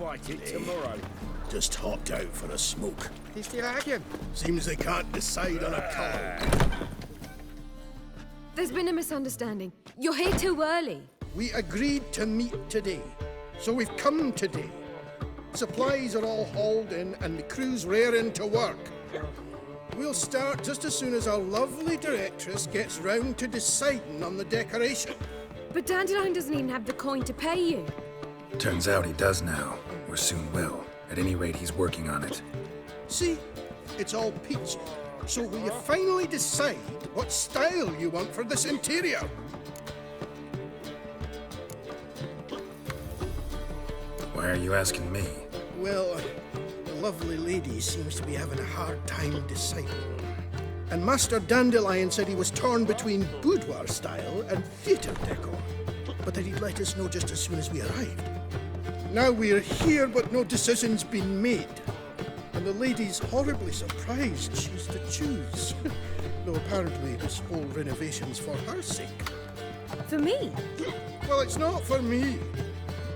fight it tomorrow. Just hopped out for a smoke. He's still arguing. Seems they can't decide on a colour. There's been a misunderstanding. You're here too early. We agreed to meet today, so we've come today. Supplies are all hauled in and the crew's raring to work. We'll start just as soon as our lovely directress gets round to deciding on the decoration. But Dandelion doesn't even have the coin to pay you. Turns out he does now, or soon will. At any rate, he's working on it. See, it's all peachy. So will you finally decide what style you want for this interior? Why are you asking me? Well, the lovely lady seems to be having a hard time deciding. And Master Dandelion said he was torn between boudoir style and theatre decor, but that he'd let us know just as soon as we arrived. Now we're here, but no decision's been made. And the lady's horribly surprised she's to choose. Though apparently this whole renovation's for her sake. For me? Well, it's not for me.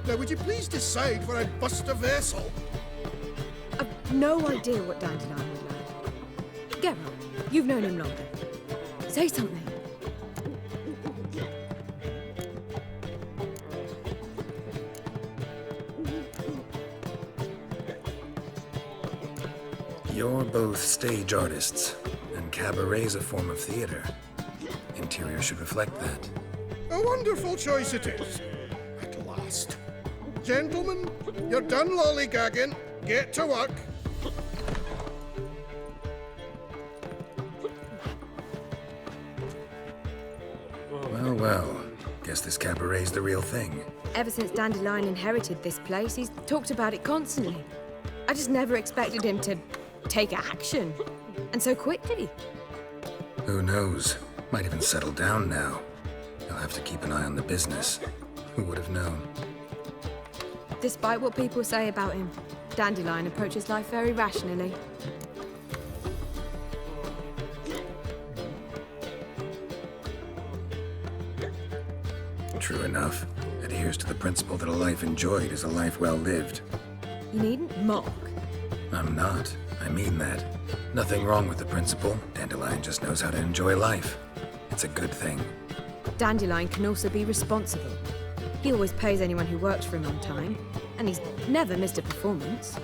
Now, would you please decide where I'd bust a vessel? I've no idea what Dandelion would like. Geralt, you've known him longer. Say something. You're both stage artists, and cabaret's a form of theater. Interior should reflect that. A wonderful choice it is. At last. Gentlemen, you're done lollygagging. Get to work. Well, well. Guess this cabaret's the real thing. Ever since Dandelion inherited this place, he's talked about it constantly. I just never expected him to take action. And so quickly. Who knows? Might even settle down now. You'll have to keep an eye on the business. Who would have known? Despite what people say about him, Dandelion approaches life very rationally. True enough. Adheres to the principle that a life enjoyed is a life well lived. You needn't mock. I'm not. I mean that. Nothing wrong with the principle. Dandelion just knows how to enjoy life. It's a good thing. Dandelion can also be responsible. He always pays anyone who works for him on time, and he's never missed a performance.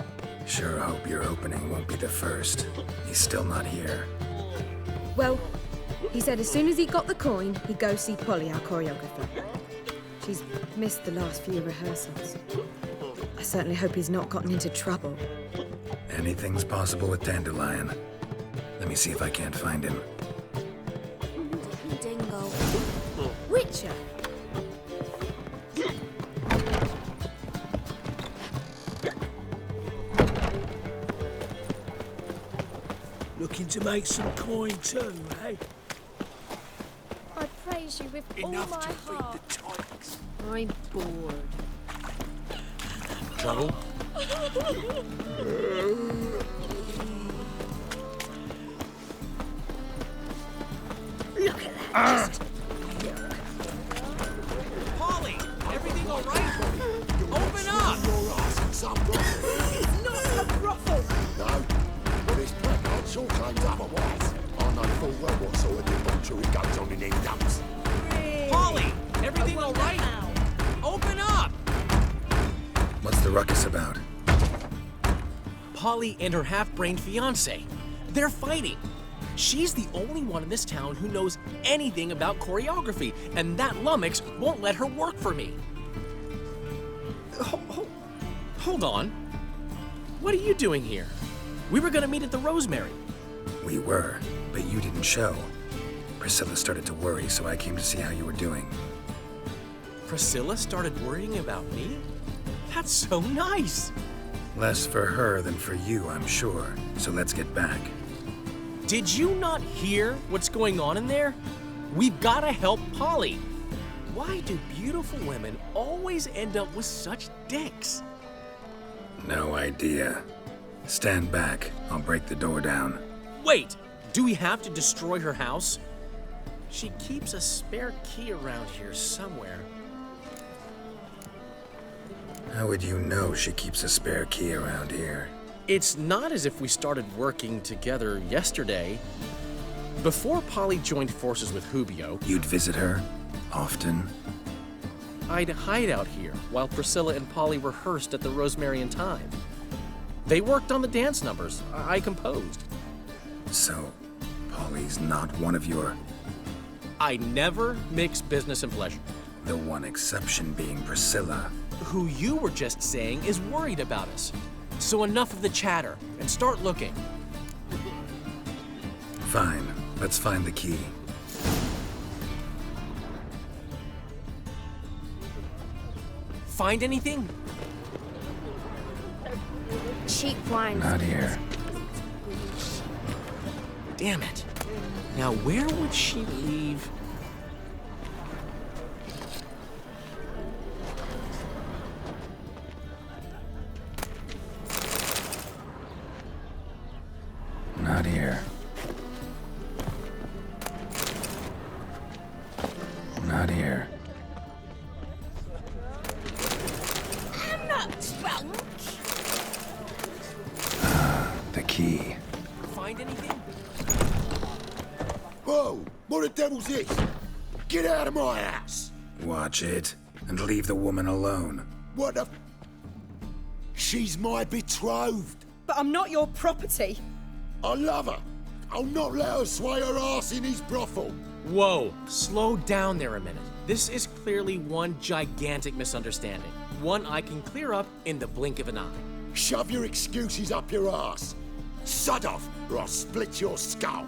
Sure hope your opening won't be the first. He's still not here. Well, he said as soon as he got the coin, he'd go see Polly, our choreographer. She's missed the last few rehearsals. I certainly hope he's not gotten into trouble. Anything's possible with Dandelion. Let me see if I can't find him. Dingo. Witcher! Looking to make some coin too, eh? I praise you with Enough all my to feed heart. the tykes. I'm bored. Trouble? Look at that. Just Polly, everything all right? Open up! your ass in some brothel. It's not a brothel. No, but it's pregnant all times otherwise. I know full well what sort of debauchery goes on in them dumps. Polly, everything all right? Open up! What's the ruckus about? Polly and her half-brained fiancé. They're fighting. She's the only one in this town who knows anything about choreography, and that lummox won't let her work for me. Hold on. What are you doing here? We were gonna meet at the Rosemary. We were, but you didn't show. Priscilla started to worry, so I came to see how you were doing. Priscilla started worrying about me? That's so nice. Less for her than for you, I'm sure. So let's get back. Did you not hear what's going on in there? We've got to help Polly. Why do beautiful women always end up with such dicks? No idea. Stand back. I'll break the door down. Wait, do we have to destroy her house? She keeps a spare key around here somewhere. How would you know she keeps a spare key around here? It's not as if we started working together yesterday. Before Polly joined forces with Hubio, You'd visit her? Often? I'd hide out here while Priscilla and Polly rehearsed at the Rosemary and Thyme. They worked on the dance numbers I composed. So, Polly's not one of your... I never mix business and pleasure. The one exception being Priscilla. Who you were just saying is worried about us. So enough of the chatter and start looking. Fine, let's find the key. Find anything? Cheap wine. Not here. Damn it. Now where would she leave? Not here. Not here. I'm not drunk. The key. Find anything? Whoa! What the devil's this? Get out of my house! Watch it, and leave the woman alone. What the... She's my betrothed. But I'm not your property. I love her. I'll not let her sway her ass in his brothel. Whoa, slow down there a minute. This is clearly one gigantic misunderstanding. One I can clear up in the blink of an eye. Shove your excuses up your ass. Sod off, or I'll split your skull.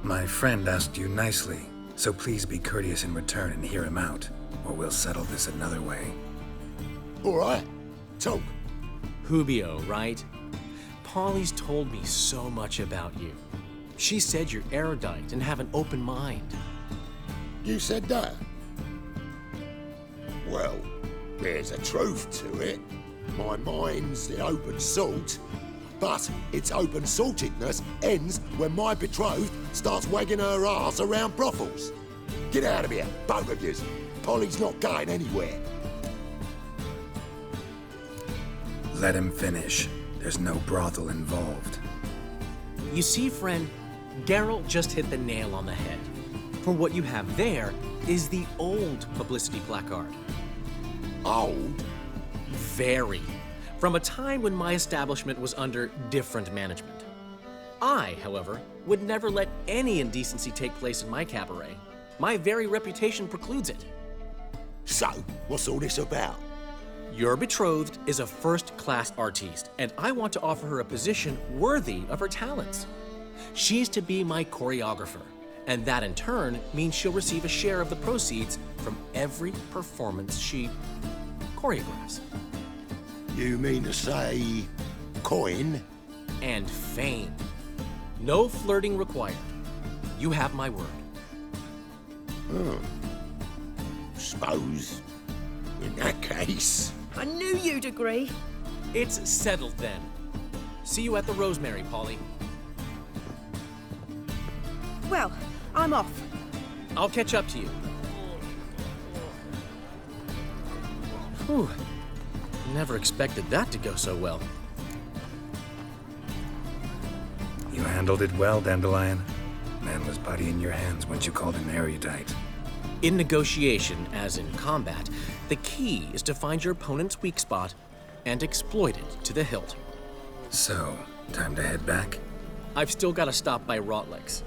My friend asked you nicely, so please be courteous in return and hear him out, or we'll settle this another way. All right, talk. Hubio, right? Polly's told me so much about you. She said you're erudite and have an open mind. You said that? Well, there's a truth to it. My mind's the open salt, but its open saltedness ends when my betrothed starts wagging her ass around brothels. Get out of here, both of yous. Polly's not going anywhere. Let him finish. There's no brothel involved. You see, friend, Geralt just hit the nail on the head. For what you have there is the old publicity placard. Old? Very. From a time when my establishment was under different management. I, however, would never let any indecency take place in my cabaret. My very reputation precludes it. So, what's all this about? Your betrothed is a first-class artiste, and I want to offer her a position worthy of her talents. She's to be my choreographer, and that in turn means she'll receive a share of the proceeds from every performance she choreographs. You mean to say... coin? And fame. No flirting required. You have my word. Suppose... in that case... I knew you'd agree. It's settled then. See you at the Rosemary, Polly. Well, I'm off. I'll catch up to you. Whew. Never expected that to go so well. You handled it well, Dandelion. Man was putty in your hands once you called him erudite. In negotiation, as in combat, the key is to find your opponent's weak spot and exploit it to the hilt. So, time to head back? I've still got to stop by Rotlick's.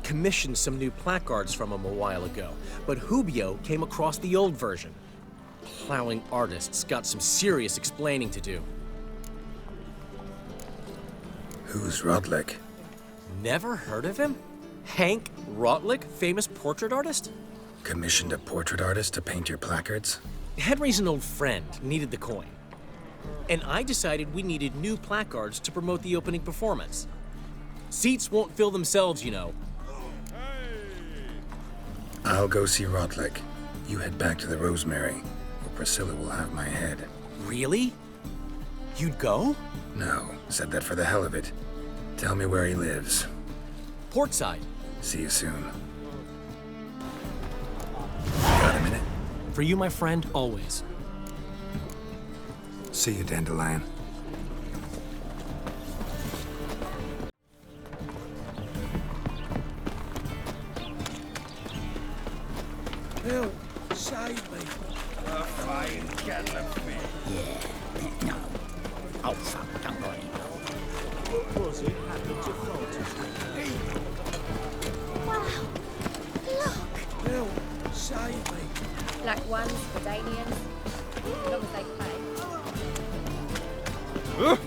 Commissioned some new placards from him a while ago, but Hubio came across the old version. Plowing artists got some serious explaining to do. Who's Rodlick? Never heard of him? Hank Rotlick, famous portrait artist? Commissioned a portrait artist to paint your placards? Henry's an old friend, needed the coin. And I decided we needed new placards to promote the opening performance. Seats won't fill themselves, you know. I'll go see Rodlick. You head back to the Rosemary, or Priscilla will have my head. Really? You'd go? No, said that for the hell of it. Tell me where he lives. Portside. See you soon. Got a minute? For you, my friend, always. See you, Dandelion. Help, save me. A fine kettle of fish. Yeah, no. Oh, fuck, don't worry. Wow. Look. Help, save me. Black ones, Redanians, as long as they pay. Oh,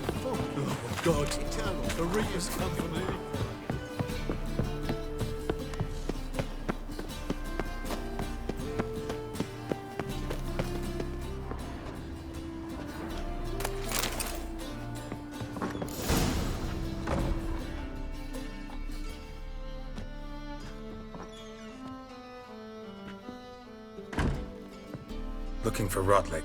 God. The Reaper's company. Looking for Rotlick.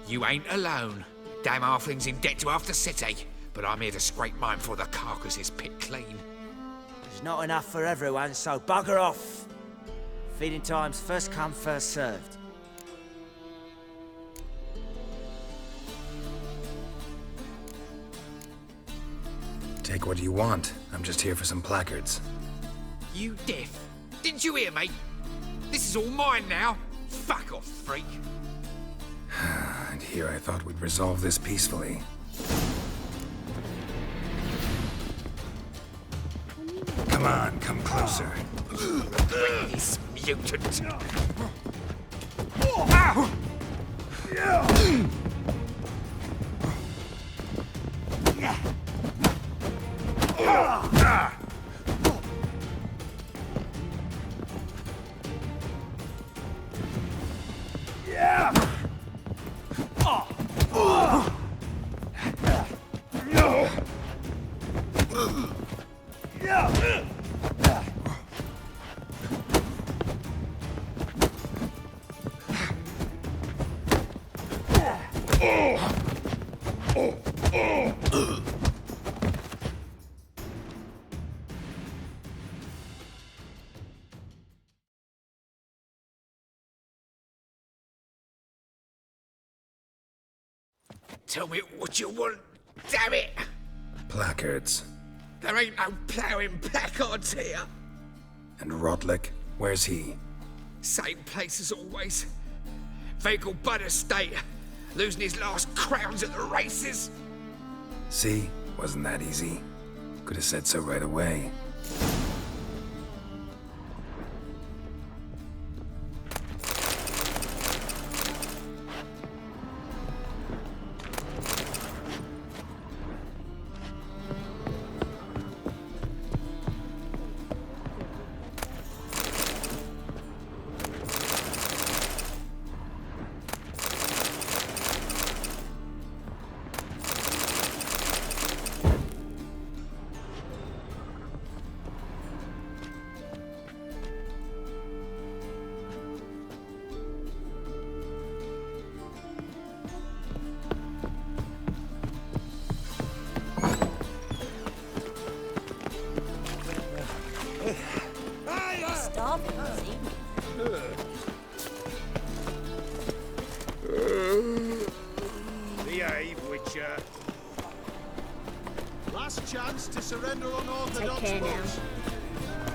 You ain't alone. Damn halfling's in debt to half the city. But I'm here to scrape mine before the carcass is picked clean. There's not enough for everyone, so bugger off. Feeding time's first come, first served. Take what you want. I'm just here for some placards. You deaf? Didn't you hear me? This is all mine now. Fuck off, freak. And here I thought we'd resolve this peacefully. Come on, come closer. This mutant. Tell me what you want, damn it! Placards. There ain't no ploughing placards here. And Rotlick, where's he? Same place as always. Vehicle Bud Estate, losing his last crowns at the races. See? Wasn't that easy? Could have said so right away. Starving, is he? Behave, Witcher. Last chance to surrender on Orthodox Take care now. books.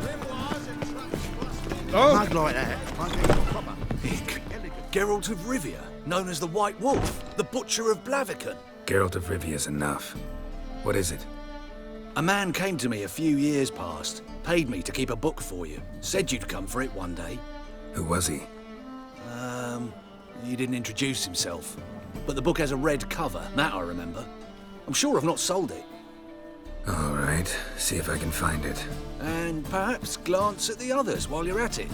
Grimoires and traps plus Oh! like that. Geralt of Rivia, known as the White Wolf, the Butcher of Blaviken. Geralt of Rivia's enough. What is it? A man came to me a few years past, paid me to keep a book for you, said you'd come for it one day. Who was he? He didn't introduce himself. But the book has a red cover, that I remember. I'm sure I've not sold it. All right, see if I can find it. And perhaps glance at the others while you're at it.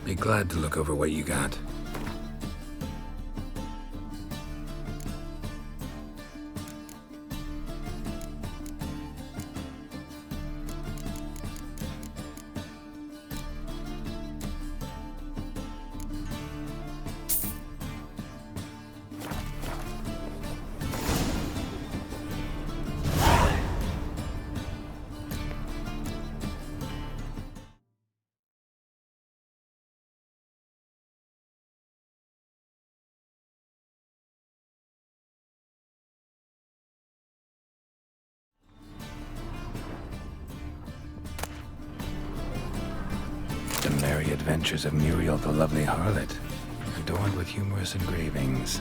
Be glad to look over what you got. Adventures of Muriel the Lovely Harlot, adorned with humorous engravings.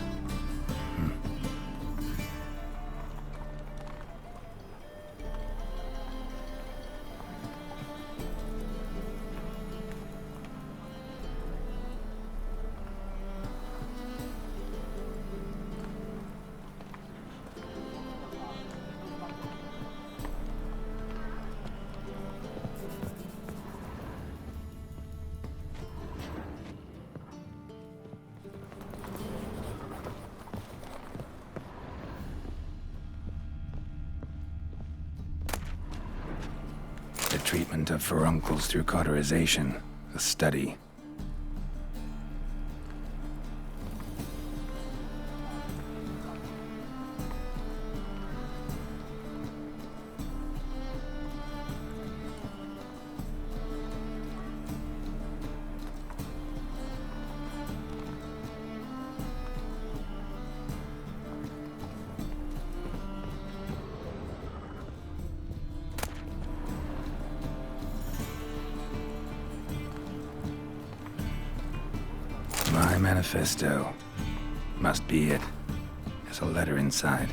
The treatment of furuncles through cauterization, a study. My manifesto. Must be it. There's a letter inside.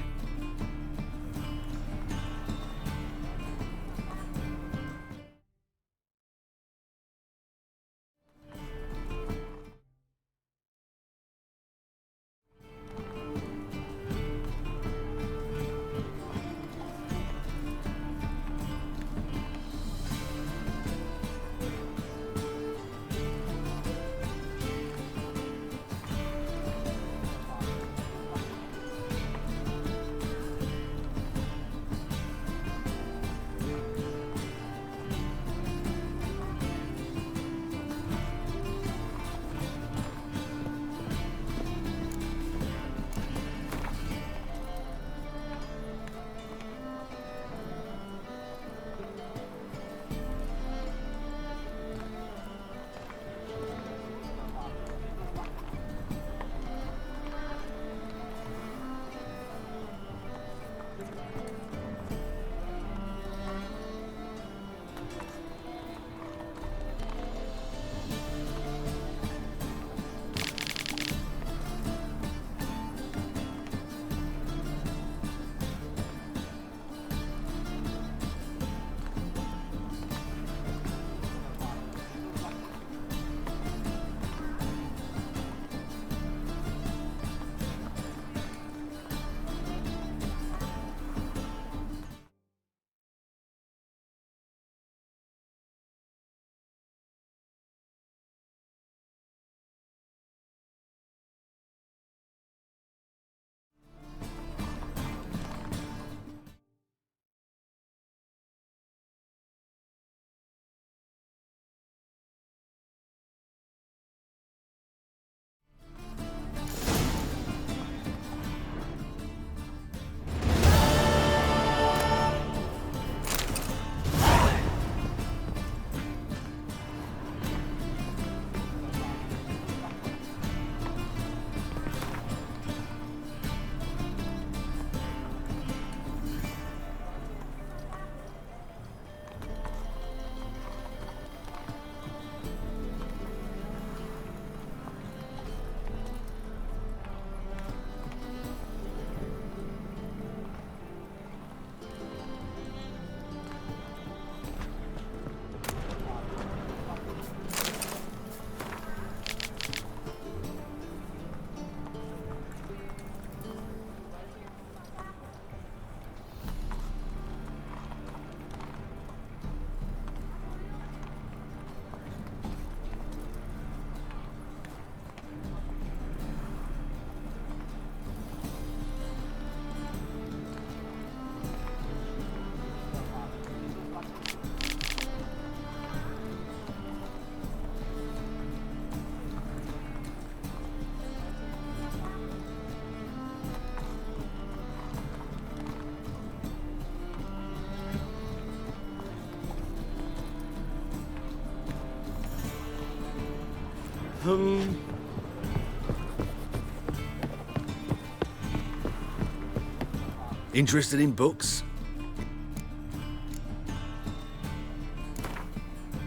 Interested in books?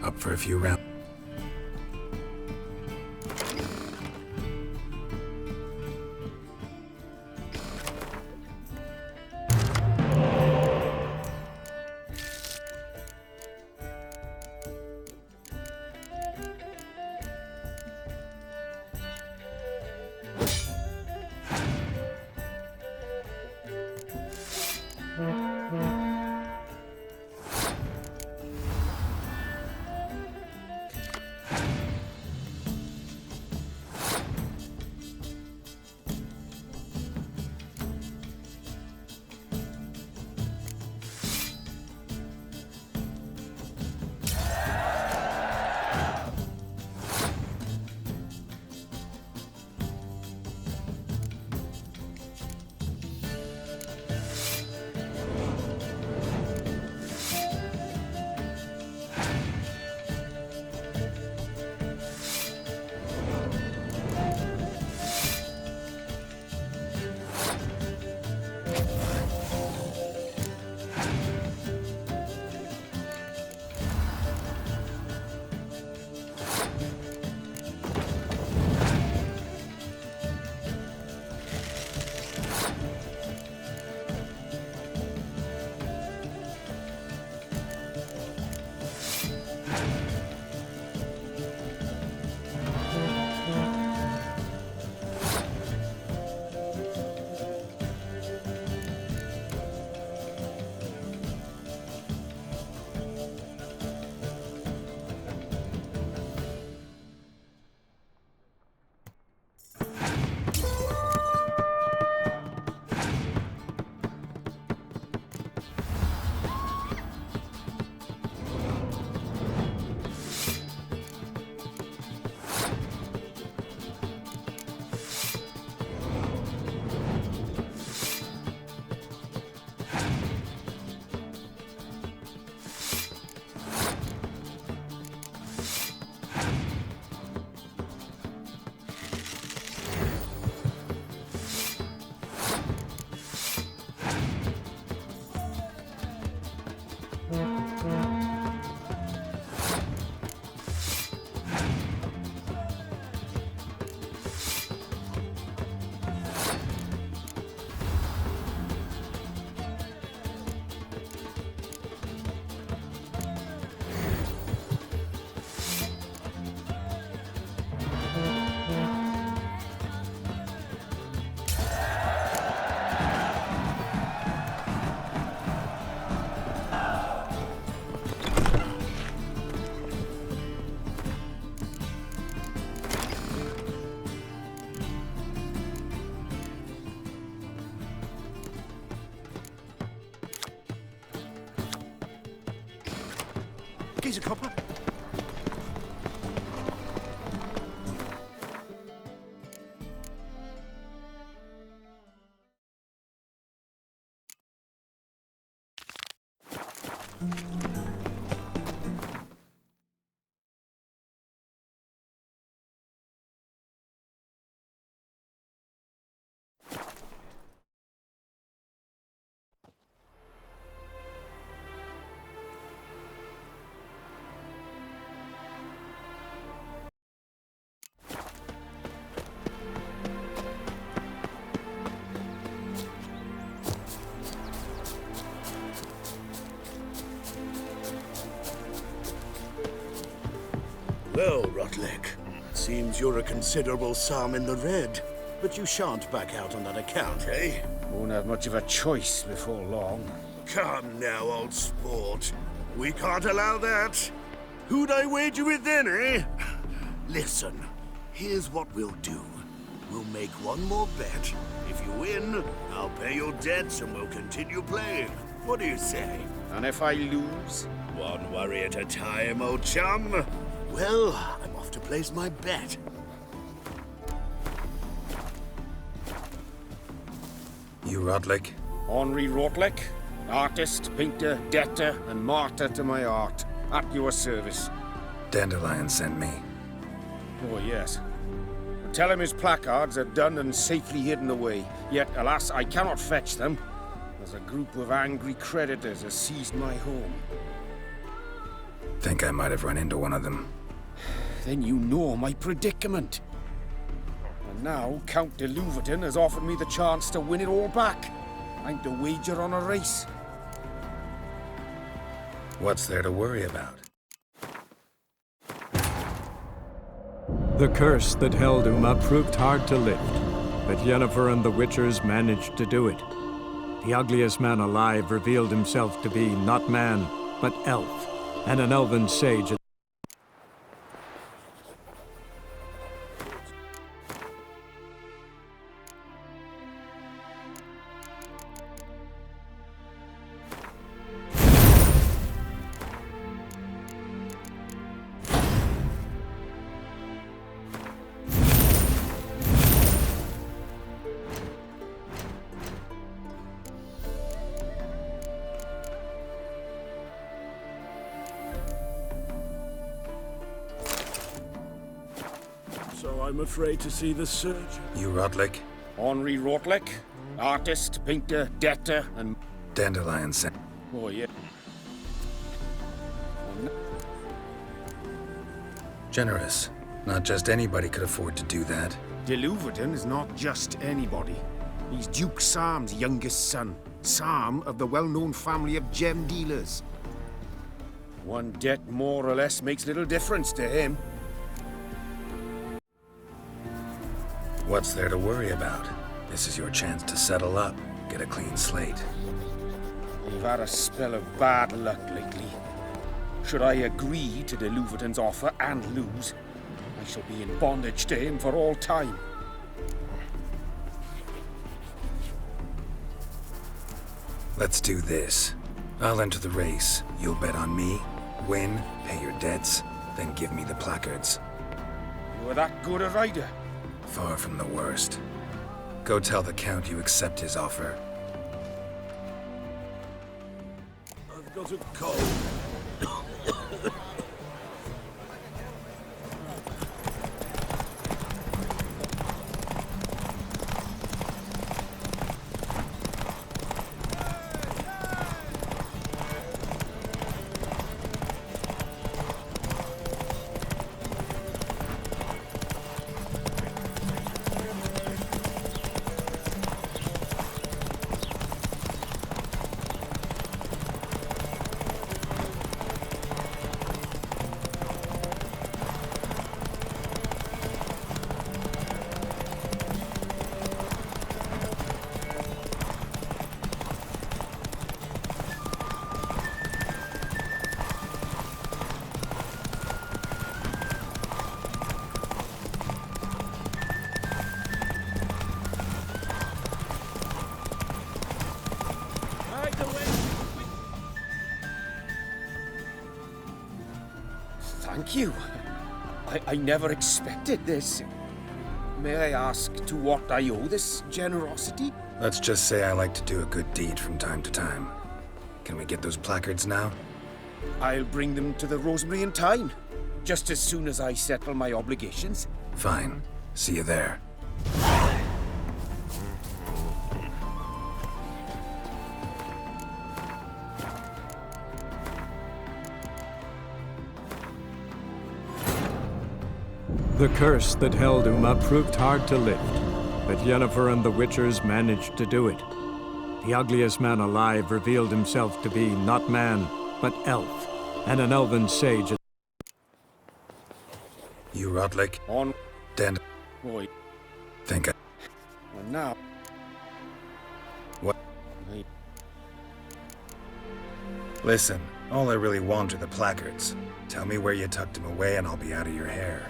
Up for a few rounds. Well, Rotlick, seems you're a considerable sum in the red, but you shan't back out on that account, eh? Won't have much of a choice before long. Come now, old sport. We can't allow that. Who'd I wager with then, eh? Listen, here's what we'll do. We'll make one more bet. If you win, I'll pay your debts and we'll continue playing. What do you say? And if I lose? One worry at a time, old chum. Well, I'm off to place my bet. You Rodlick? Henri Rotlick, artist, painter, debtor, and martyr to my art. At your service. Dandelion sent me. Oh, yes. Tell him his placards are done and safely hidden away. Yet, alas, I cannot fetch them, as a group of angry creditors has seized my home. Think I might have run into one of them. Then you know my predicament. And now, Count de Louverton has offered me the chance to win it all back. I'm to wager on a race. What's there to worry about? The curse that held Uma proved hard to lift, but Yennefer and the Witchers managed to do it. The ugliest man alive revealed himself to be not man, but elf, and an elven sage. So I'm afraid to see the surgeon. You Rodlick? Henri Rotlick, artist, painter, debtor, and... Dandelion sent... Oh, yeah. Generous. Not just anybody could afford to do that. De Louverton is not just anybody. He's Duke Sam's youngest son. Sam of the well-known family of gem dealers. One debt more or less makes little difference to him. What's there to worry about? This is your chance to settle up, get a clean slate. We've had a spell of bad luck lately. Should I agree to de Louverton's offer and lose, I shall be in bondage to him for all time. Let's do this. I'll enter the race. You'll bet on me, win, pay your debts, then give me the placards. You were that good a rider? Far from the worst. Go tell the Count you accept his offer. I've got a cold. Thank you. I never expected this. May I ask to what I owe this generosity? Let's just say I like to do a good deed from time to time. Can we get those placards now? I'll bring them to the Rosemary in time, just as soon as I settle my obligations. Fine. See you there. The curse that held Uma proved hard to lift, but Yennefer and the Witchers managed to do it. The ugliest man alive revealed himself to be not man, but elf, and an elven sage. You Rotlick? On. Dand... Boy. Think I... And now... What? Listen, all I really want are the placards. Tell me where you tucked them away and I'll be out of your hair.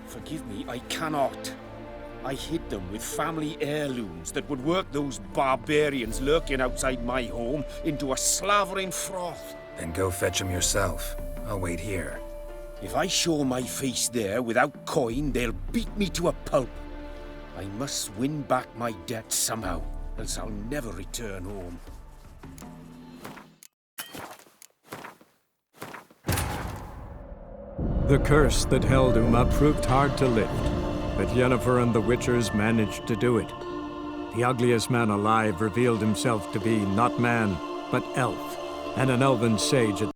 Forgive me, I cannot. I hid them with family heirlooms that would work those barbarians lurking outside my home into a slavering froth. Then go fetch them yourself. I'll wait here. If I show my face there without coin, they'll beat me to a pulp. I must win back my debt somehow, else I'll never return home. The curse that held Uma proved hard to lift, but Yennefer and the Witchers managed to do it. The ugliest man alive revealed himself to be not man, but elf, and an elven sage at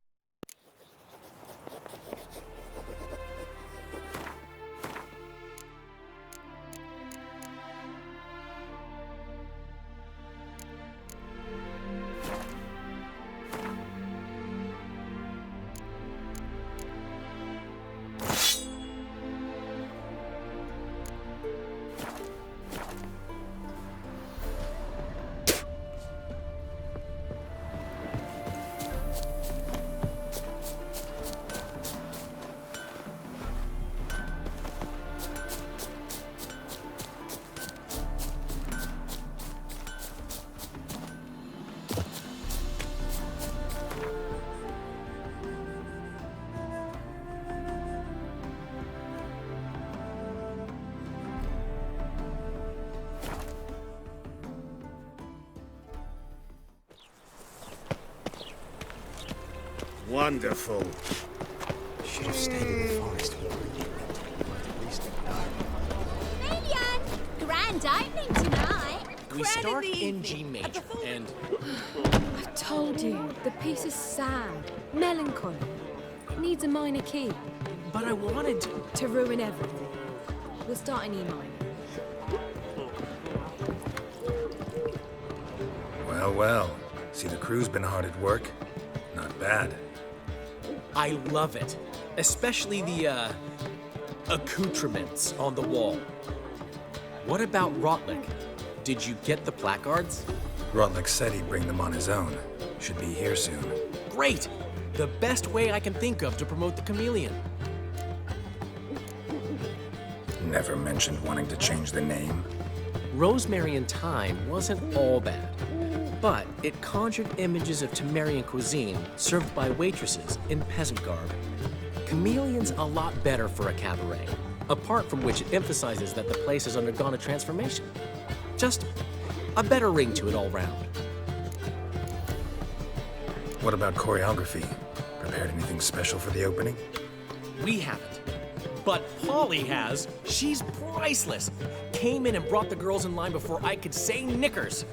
Wonderful. Should have stayed in the forest. Melian! Grand opening tonight. We start in G major, and... I told you, the piece is sad, melancholy. Needs a minor key. But I wanted to... To ruin everything. We'll start in E minor. Well. See, the crew's been hard at work. Not bad. I love it. Especially the, accoutrements on the wall. What about Rotlick? Did you get the placards? Rotlick said he'd bring them on his own. Should be here soon. Great! The best way I can think of to promote the chameleon. Never mentioned wanting to change the name. Rosemary and Thyme wasn't all bad, but it conjured images of Temerian cuisine served by waitresses in peasant garb. Chameleon's a lot better for a cabaret, apart from which it emphasizes that the place has undergone a transformation. Just a better ring to it all round. What about choreography? Prepared anything special for the opening? We haven't. But Polly has. She's priceless. Came in and brought the girls in line before I could say knickers.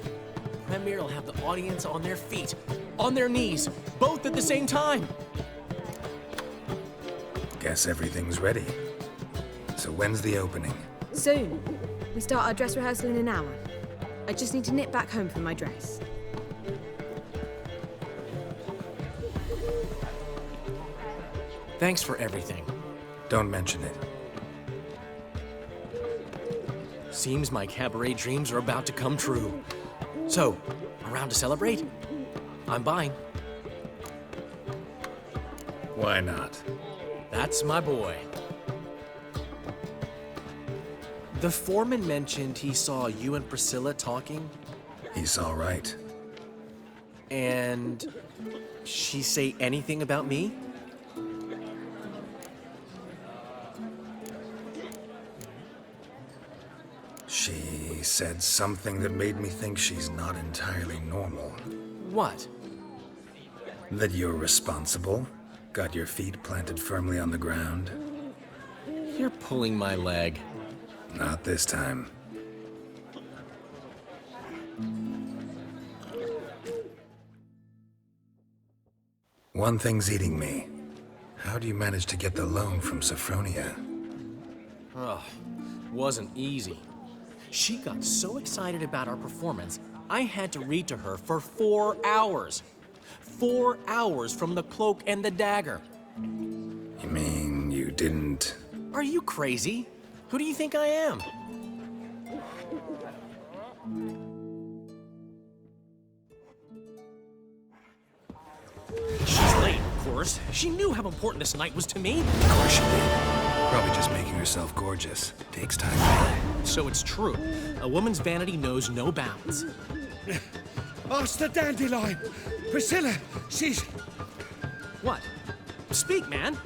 Premier will have the audience on their feet, on their knees, both at the same time. Guess everything's ready. So when's the opening? Soon. We start our dress rehearsal in an hour. I just need to nip back home for my dress. Thanks for everything. Don't mention it. Seems my cabaret dreams are about to come true. So, around to celebrate? I'm buying. Why not? That's my boy. The foreman mentioned he saw you and Priscilla talking. He's all right. And she say anything about me? She said something that made me think she's not entirely normal. What? That you're responsible, got your feet planted firmly on the ground. You're pulling my leg. Not this time. One thing's eating me. How do you manage to get the loan from Sophronia? Oh, wasn't easy. She got so excited about our performance, I had to read to her for 4 hours. 4 hours from the Cloak and the Dagger. You mean you didn't Are you crazy? Who do you think I am? She's late, of course. She knew how important this night was to me. Of course she did. Probably just making herself gorgeous. Takes time. So it's true. A woman's vanity knows no bounds. Ask the dandelion. Priscilla, she's... What? Speak, man.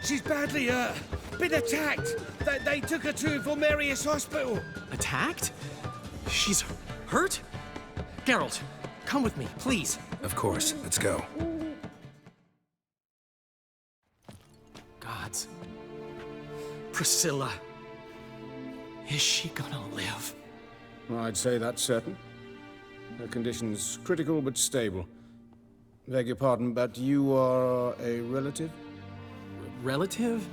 She's badly, been attacked. They took her to Vulmerius Hospital. Attacked? She's hurt? Geralt, come with me, please. Of course. Let's go. Gods. Priscilla. Is she gonna live? I'd say that's certain. Her condition's critical but stable. Beg your pardon, but you are a relative? Relative?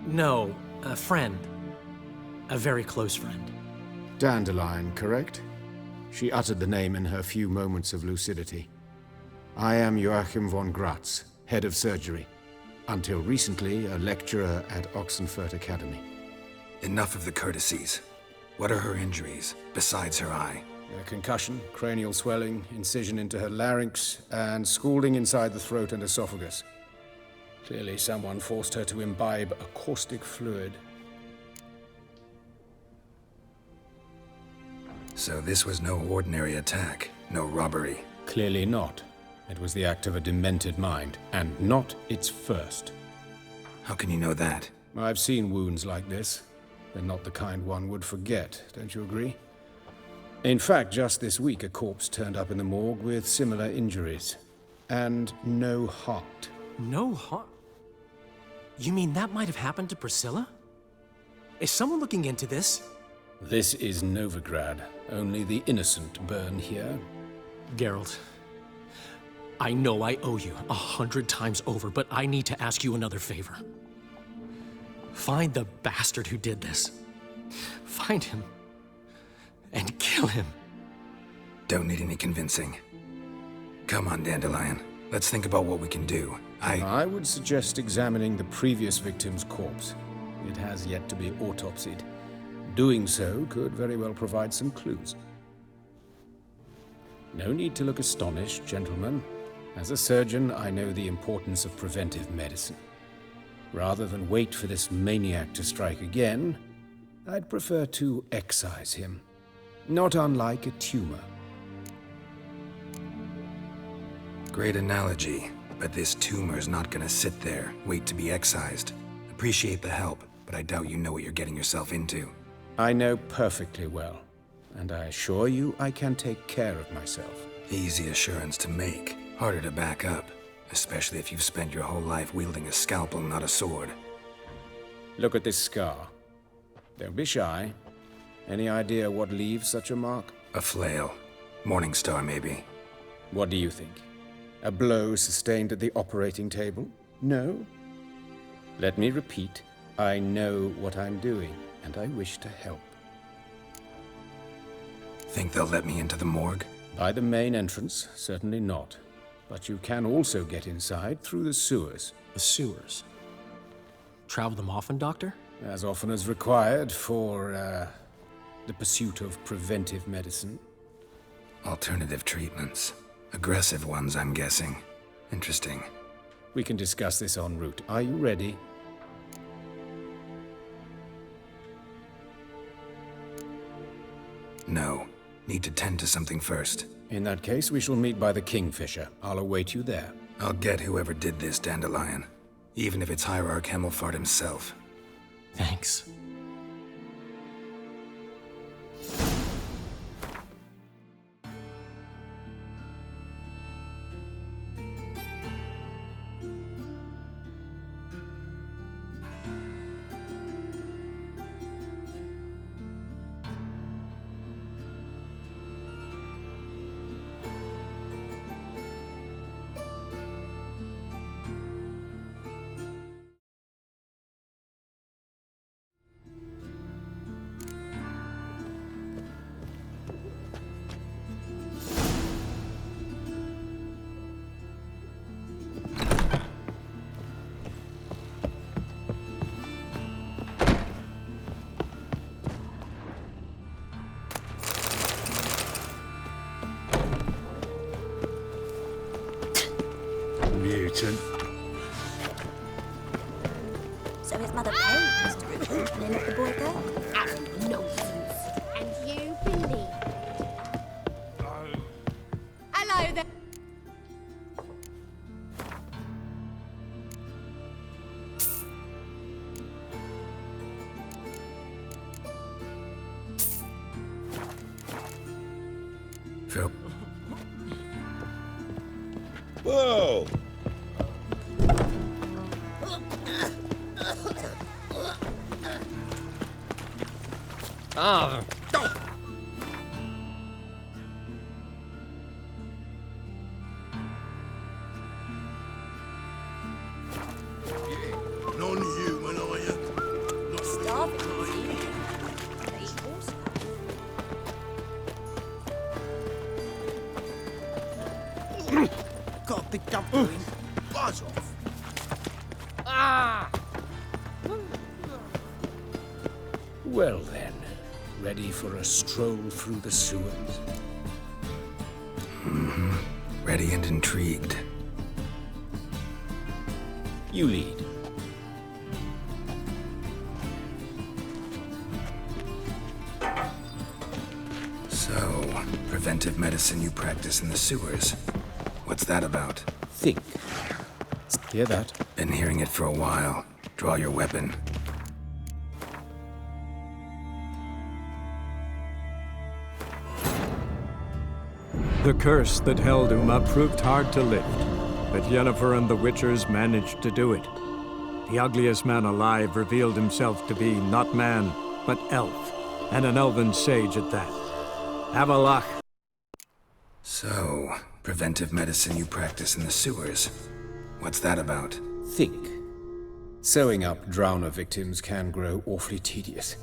No, a friend. A very close friend. Dandelion, correct? She uttered the name in her few moments of lucidity. I am Joachim von Gratz, head of surgery. Until recently, a lecturer at Oxenfurt Academy. Enough of the courtesies. What are her injuries, besides her eye? A concussion, cranial swelling, incision into her larynx, and scalding inside the throat and esophagus. Clearly someone forced her to imbibe a caustic fluid. So this was no ordinary attack, no robbery. Clearly not. It was the act of a demented mind, and not its first. How can you know that? I've seen wounds like this. They're not the kind one would forget, don't you agree? In fact, just this week, a corpse turned up in the morgue with similar injuries. And no heart. No heart? You mean that might have happened to Priscilla? Is someone looking into this? This is Novigrad. Only the innocent burn here. Geralt, I know I owe you 100 times over, but I need to ask you another favor. Find the bastard who did this. Find him. And kill him. Don't need any convincing. Come on, Dandelion. Let's think about what we can do. I would suggest examining the previous victim's corpse. It has yet to be autopsied. Doing so could very well provide some clues. No need to look astonished, gentlemen. As a surgeon, I know the importance of preventive medicine. Rather than wait for this maniac to strike again, I'd prefer to excise him. Not unlike a tumor. Great analogy, but this tumor's not gonna sit there, wait to be excised. Appreciate the help, but I doubt you know what you're getting yourself into. I know perfectly well, and I assure you I can take care of myself. Easy assurance to make, harder to back up, especially if you've spent your whole life wielding a scalpel, not a sword. Look at this scar. Don't be shy. Any idea what leaves such a mark? A flail. Morning star, maybe. What do you think? A blow sustained at the operating table? No? Let me repeat. I know what I'm doing, and I wish to help. Think they'll let me into the morgue? By the main entrance, certainly not. But you can also get inside through the sewers. The sewers? Travel them often, Doctor? As often as required for, the pursuit of preventive medicine. Alternative treatments. Aggressive ones, I'm guessing. Interesting. We can discuss this en route. Are you ready? No. Need to tend to something first. In that case, we shall meet by the Kingfisher. I'll await you there. I'll get whoever did this, Dandelion. Even if it's Hierarch Hemmelfart himself. Thanks. Puritan. So his mother paid Mr. Richard and then let the boy go? Nonsense. And you believe? Hello there. Phil. Whoa! Ah. Non-human, are you? Not Starving, is he? They eat horse. Got a big dump going. buzz off. Ah! Well then, ready for a stroll through the sewers? Mm-hmm. Ready and intrigued. You lead. So, preventive medicine you practice in the sewers. What's that about? Think. Hear that? Been hearing it for a while. Draw your weapon. The curse that held Uma proved hard to lift, but Yennefer and the Witchers managed to do it. The ugliest man alive revealed himself to be not man, but elf, and an elven sage at that. Avalach. So, preventive medicine you practice in the sewers. What's that about? Think. Sewing up drowner victims can grow awfully tedious.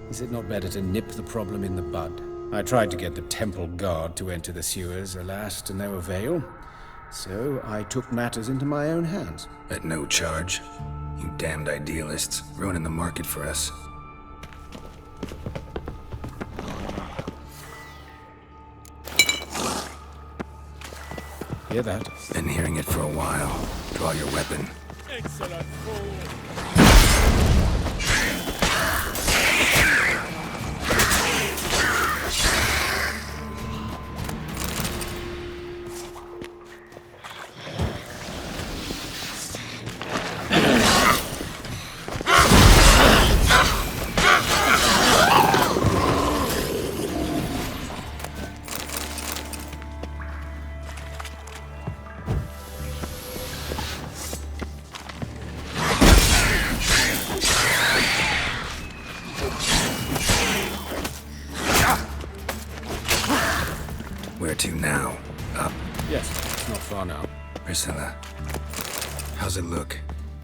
Is it not better to nip the problem in the bud? I tried to get the temple guard to enter the sewers, alas, to no avail. So I took matters into my own hands. At no charge. You damned idealists, ruining the market for us. Hear that? Been hearing it for a while. Draw your weapon. Excellent fool. Where to now? Up? Yes, it's not far now. Priscilla. How's it look?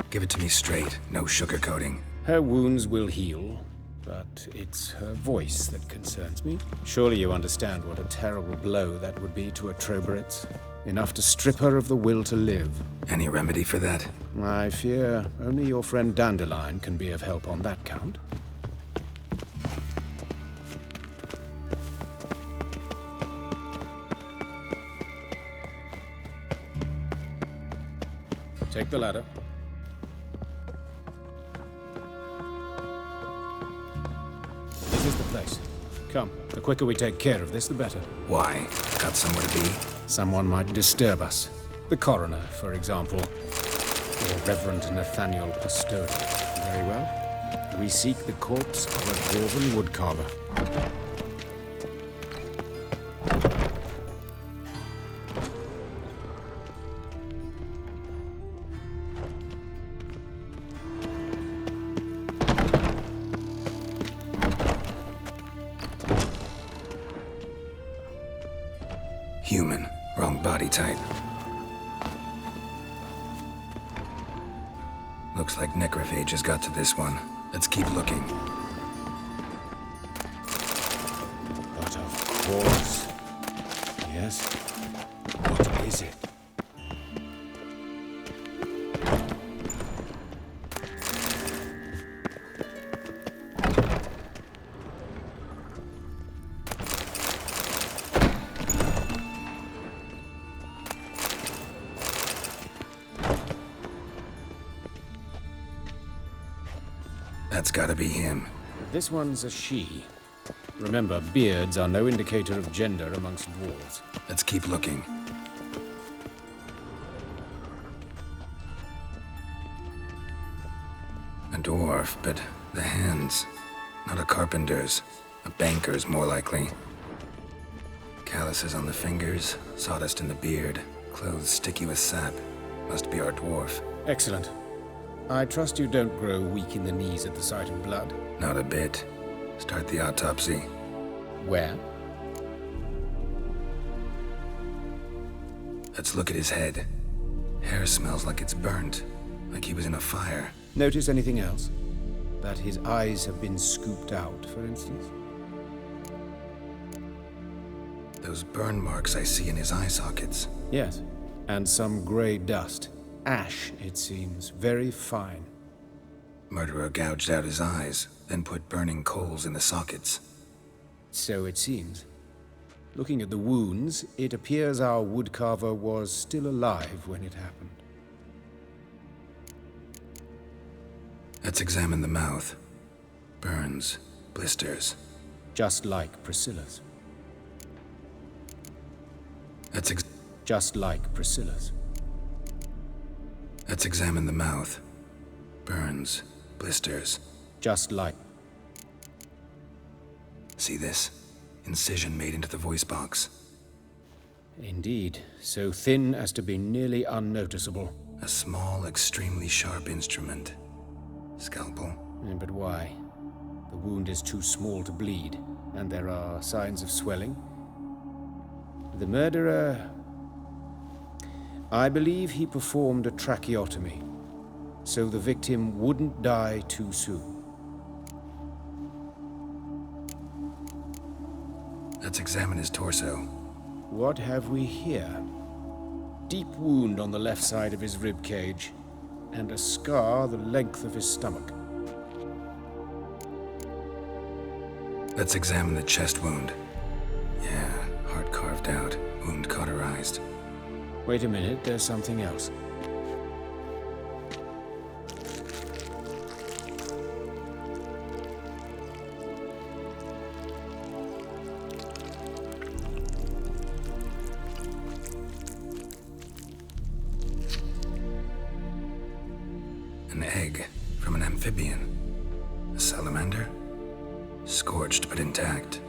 Give it to me straight, no sugarcoating. Her wounds will heal, but it's her voice that concerns me. Surely you understand what a terrible blow that would be to a Troberitz. Enough to strip her of the will to live. Any remedy for that? I fear only your friend Dandelion can be of help on that count. Take the ladder. This is the place. Come, the quicker we take care of this, the better. Why? Got somewhere to be? Someone might disturb us. The coroner, for example. Or Reverend Nathaniel Pastori. Very well. We seek the corpse of a dwarven woodcarver. Human. Wrong body type. Looks like necrophages got to this one. Let's keep looking. But of course. Yes? What is it? That's gotta be him. This one's a she. Remember, beards are no indicator of gender amongst dwarves. Let's keep looking. A dwarf, but the hands. Not a carpenter's. A banker's, more likely. Calluses on the fingers, sawdust in the beard, clothes sticky with sap. Must be our dwarf. Excellent. I trust you don't grow weak in the knees at the sight of blood. Not a bit. Start the autopsy. Where? Let's look at his head. Hair smells like it's burnt, like he was in a fire. Notice anything else? That his eyes have been scooped out, for instance? Those burn marks I see in his eye sockets. Yes, and some grey dust. Ash, it seems. Very fine. Murderer gouged out his eyes, then put burning coals in the sockets. So it seems. Looking at the wounds, it appears our woodcarver was still alive when it happened. Let's examine the mouth. Burns, blisters. Just like Priscilla's. Just like Priscilla's. Let's examine the mouth. Burns, blisters. Just like. See this? Incision made into the voice box. Indeed, so thin as to be nearly unnoticeable. A small, extremely sharp instrument. Scalpel. But why? The wound is too small to bleed, and there are signs of swelling. The murderer... I believe he performed a tracheotomy, so the victim wouldn't die too soon. Let's examine his torso. What have we here? Deep wound on the left side of his rib cage, and a scar the length of his stomach. Let's examine the chest wound. Yeah, heart carved out, wound cauterized. Wait a minute, there's something else. An egg from an amphibian. A salamander? Scorched but intact.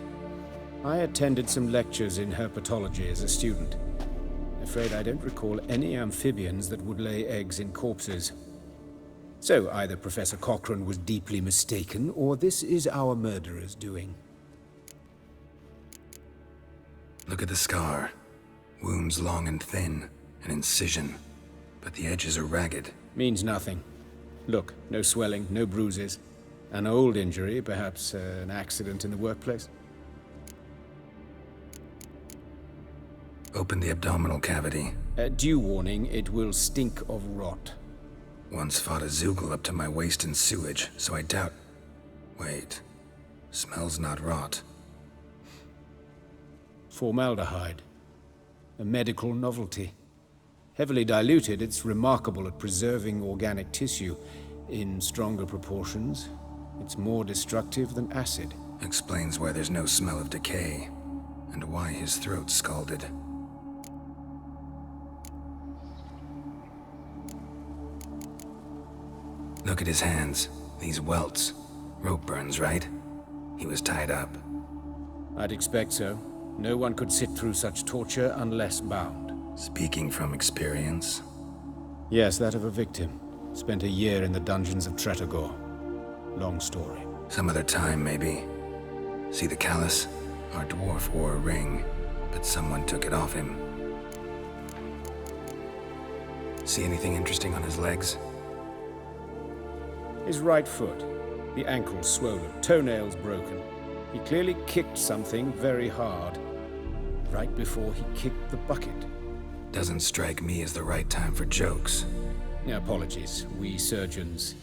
I attended some lectures in herpetology as a student. Afraid I don't recall any amphibians that would lay eggs in corpses. So either Professor Cochrane was deeply mistaken, or this is our murderer's doing. Look at the scar. Wounds long and thin, an incision. But the edges are ragged. Means nothing. Look, no swelling, no bruises. An old injury, perhaps an accident in the workplace. Open the abdominal cavity. Due warning, it will stink of rot. Once fought a Zoogle up to my waist in sewage, so I doubt... Wait. Smells not rot. Formaldehyde. A medical novelty. Heavily diluted, it's remarkable at preserving organic tissue. In stronger proportions, it's more destructive than acid. Explains why there's no smell of decay, and why his throat's scalded. Look at his hands. These welts. Rope burns, right? He was tied up. I'd expect so. No one could sit through such torture unless bound. Speaking from experience? Yes, that of a victim. Spent a year in the dungeons of Tretogor. Long story. Some other time, maybe. See the callus? Our dwarf wore a ring, but someone took it off him. See anything interesting on his legs? His right foot. The ankle swollen, toenails broken. He clearly kicked something very hard. Right before he kicked the bucket. Doesn't strike me as the right time for jokes. Apologies. We surgeons,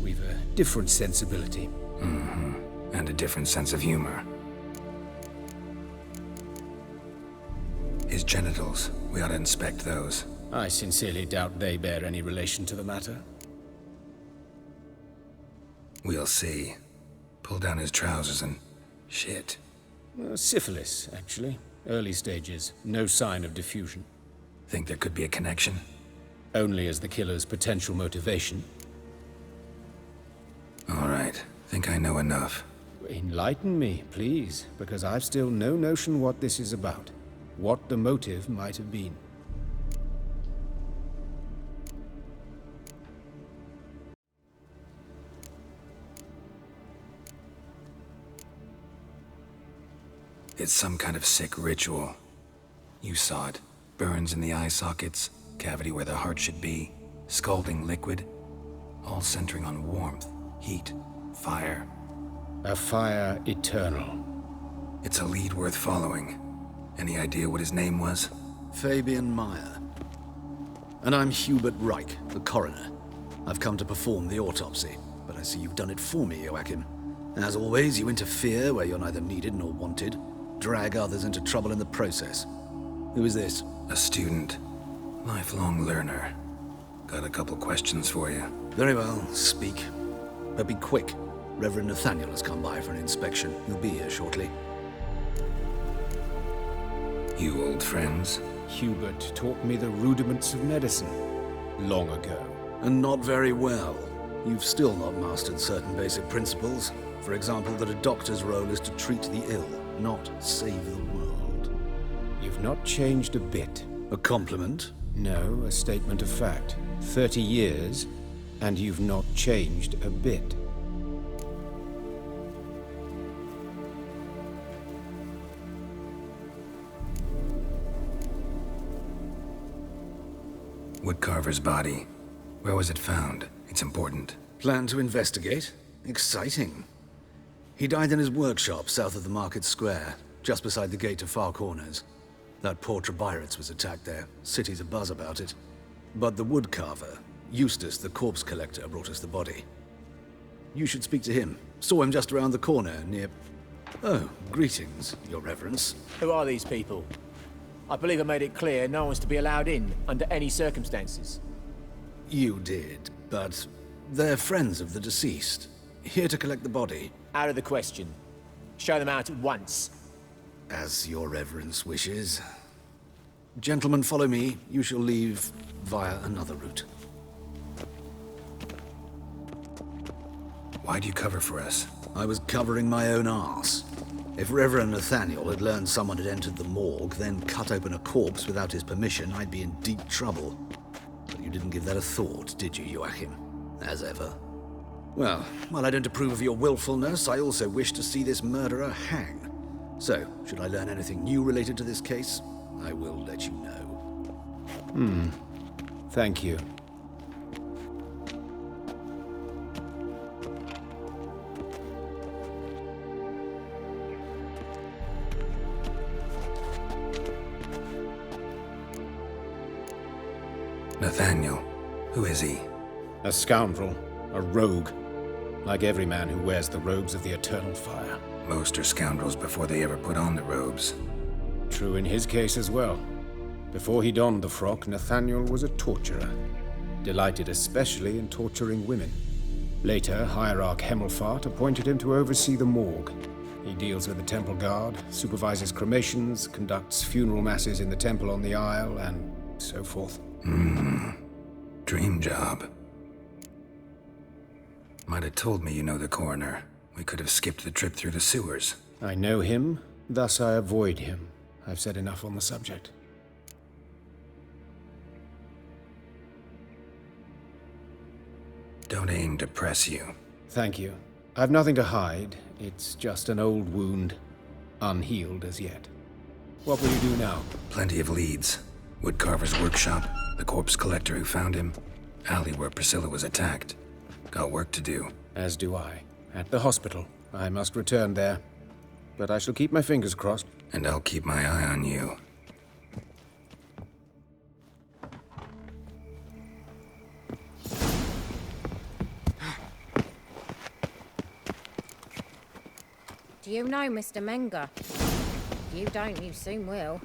we've a different sensibility. Mm-hmm. And a different sense of humor. His genitals. We ought to inspect those. I sincerely doubt they bear any relation to the matter. We'll see. Pull down his trousers and... shit. Syphilis, actually. Early stages. No sign of diffusion. Think there could be a connection? Only as the killer's potential motivation. All right. Think I know enough. Enlighten me, please, because I've still no notion what this is about. What the motive might have been. It's some kind of sick ritual. You saw it. Burns in the eye sockets, cavity where the heart should be, scalding liquid, all centering on warmth, heat, fire. A fire eternal. It's a lead worth following. Any idea what his name was? Fabian Meyer. And I'm Hubert Reich, the coroner. I've come to perform the autopsy, but I see you've done it for me, Joachim. As always, you interfere where you're neither needed nor wanted, drag others into trouble in the process. Who is this? A student. Lifelong learner. Got a couple questions for you. Very well, speak. But be quick. Reverend Nathaniel has come by for an inspection. He'll be here shortly. You old friends? Hubert taught me the rudiments of medicine. Long ago. And not very well. You've still not mastered certain basic principles. For example, that a doctor's role is to treat the ill, not save the world. You've not changed a bit. A compliment? No, a statement of fact. 30 years, and you've not changed a bit. Woodcarver's body. Where was it found? It's important. Plan to investigate? Exciting. He died in his workshop south of the market square, just beside the gate to Far Corners. That poor Trebirates was attacked there. City's abuzz about it. But the woodcarver, Eustace the corpse collector, brought us the body. You should speak to him. Saw him just around the corner near... Oh, greetings, your reverence. Who are these people? I believe I made it clear no one's to be allowed in under any circumstances. You did, but they're friends of the deceased. Here to collect the body. Out of the question. Show them out at once. As your reverence wishes. Gentlemen, follow me. You shall leave via another route. Why'd you cover for us? I was covering my own arse. If Reverend Nathaniel had learned someone had entered the morgue, then cut open a corpse without his permission, I'd be in deep trouble. But you didn't give that a thought, did you, Joachim? As ever. Well, while I don't approve of your willfulness, I also wish to see this murderer hang. So, should I learn anything new related to this case, I will let you know. Thank you. Nathaniel. Who is he? A scoundrel. A rogue. Like every man who wears the robes of the eternal fire. Most are scoundrels before they ever put on the robes. True in his case as well. Before he donned the frock, Nathaniel was a torturer. Delighted especially in torturing women. Later, Hierarch Hemmelfart appointed him to oversee the morgue. He deals with the temple guard, supervises cremations, conducts funeral masses in the temple on the Isle, and so forth. Dream job. Might have told me you know the coroner. We could have skipped the trip through the sewers. I know him, thus I avoid him. I've said enough on the subject. Don't aim to press you. Thank you. I've nothing to hide. It's just an old wound, unhealed as yet. What will you do now? Plenty of leads. Woodcarver's workshop, the corpse collector who found him, alley where Priscilla was attacked. Got work to do. As do I. At the hospital. I must return there. But I shall keep my fingers crossed. And I'll keep my eye on you. Do you know Mr. Menger? If you don't, you soon will.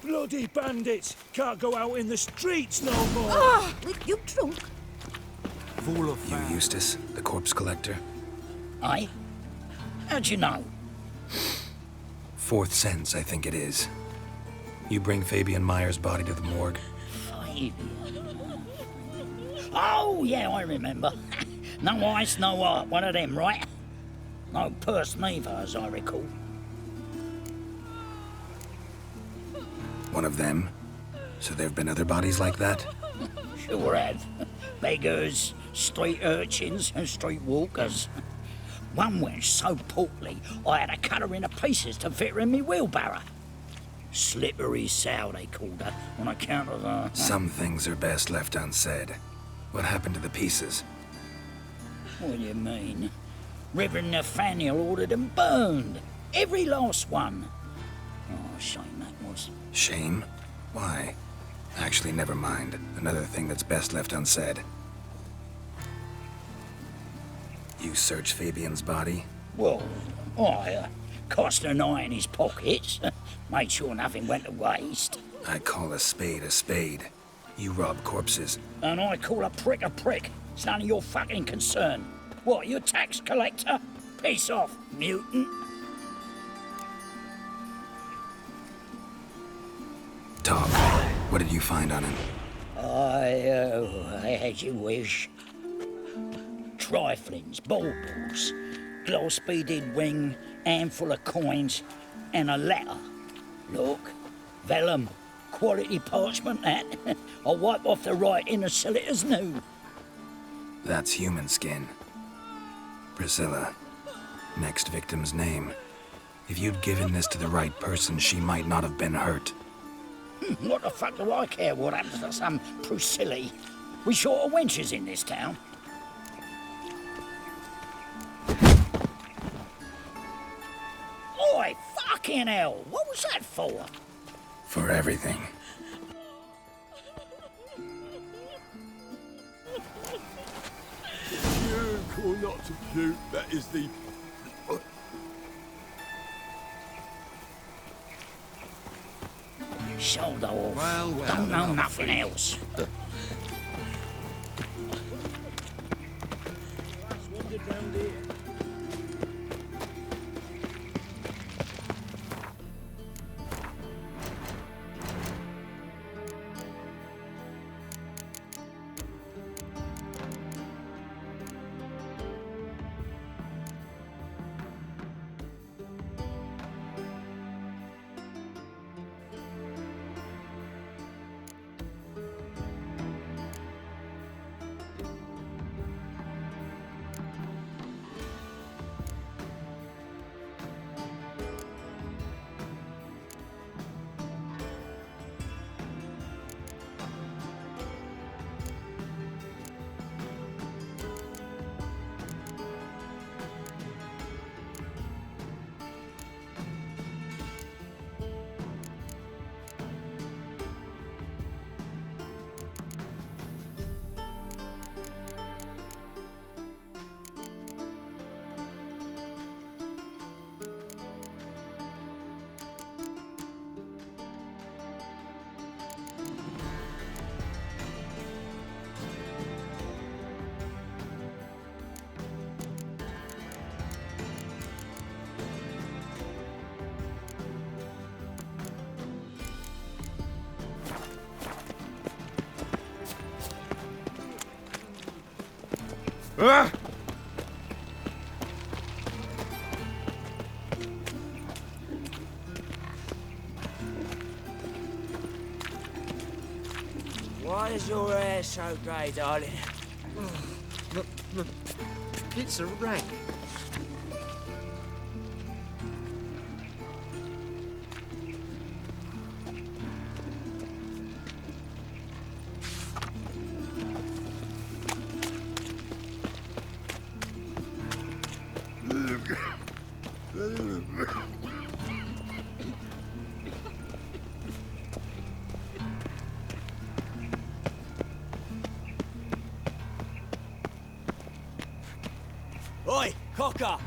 Bloody bandits! Can't go out in the streets no more! Ah! You drunk? full of You Eustace, the corpse collector? Aye? How'd you know? Fourth sense, I think it is. You bring Fabian Meyer's body to the morgue? Fabian? Oh, yeah, I remember. No ice, no art, one of them, right? No purse neither, as I recall. One of them? So there have been other bodies like that? Sure have. Beggars, street urchins, and street walkers. One wench so portly, I had to cut her into pieces to fit her in me wheelbarrow. Slippery sow, they called her, on account of her... Some things are best left unsaid. What happened to the pieces? What do you mean? Reverend Nathaniel ordered them burned. Every last one. Oh, shame that was. Shame? Why? Actually, never mind. Another thing that's best left unsaid. You search Fabian's body? Well, I cast an eye in his pockets. Made sure nothing went to waste. I call a spade a spade. You rob corpses. And I call a prick a prick. It's none of your fucking concern. What, you a tax collector? Piss off, mutant. Talk. What did you find on him? As you wish. Triflings, baubles, glass-beaded ring, handful of coins, and a letter. Look, vellum, quality parchment that. I'll wipe off the writing and sell it as new. That's human skin. Priscilla. Next victim's name. If you'd given this to the right person, she might not have been hurt. What the fuck do I care what happens to some Priscilla? We short of wenches in this town. Oi, fucking hell! What was that for? For everything. You call not to do, that is the... Shoulder off. Well, Don't know nothing else. Ah! Why is your hair so grey, darling? It's a rag. Oi, cocker!